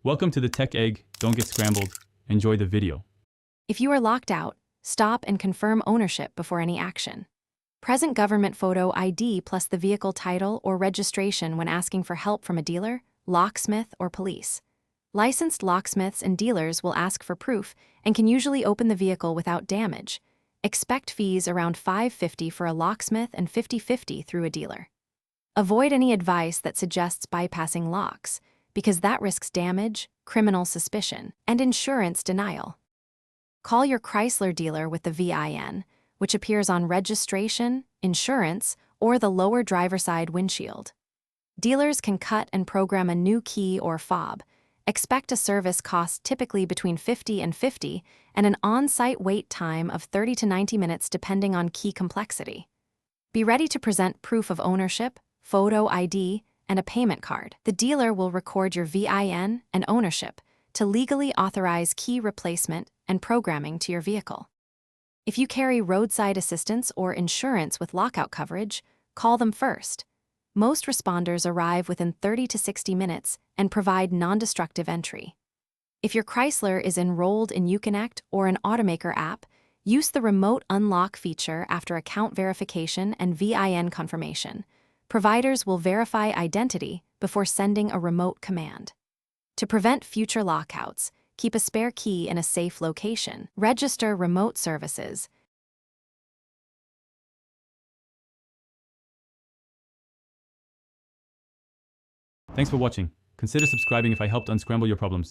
Welcome to the Tech Egg. Don't get scrambled. Enjoy the video. If you are locked out, stop and confirm ownership before any action. Present government photo ID plus the vehicle title or registration when asking for help from a dealer, locksmith, or police. Licensed locksmiths and dealers will ask for proof and can usually open the vehicle without damage. Expect fees around $5.50 for a locksmith and $50.50 through a dealer. Avoid any advice that suggests bypassing locks, because that risks damage, criminal suspicion, and insurance denial. Call your Chrysler dealer with the VIN, which appears on registration, insurance, or the lower driver side windshield. Dealers can cut and program a new key or fob. Expect a service cost typically between $50 and $50 and an on-site wait time of 30 to 90 minutes depending on key complexity. Be ready to present proof of ownership, photo ID, and a payment card. The dealer will record your VIN and ownership to legally authorize key replacement and programming to your vehicle. If you carry roadside assistance or insurance with lockout coverage, call them first. Most responders arrive within 30 to 60 minutes and provide non-destructive entry. If your Chrysler is enrolled in Uconnect or an automaker app, use the remote unlock feature after account verification and VIN confirmation. Providers will verify identity before sending a remote command. To prevent future lockouts, keep a spare key in a safe location. Register remote services. Thanks for watching. Consider subscribing if I helped unscramble your problems.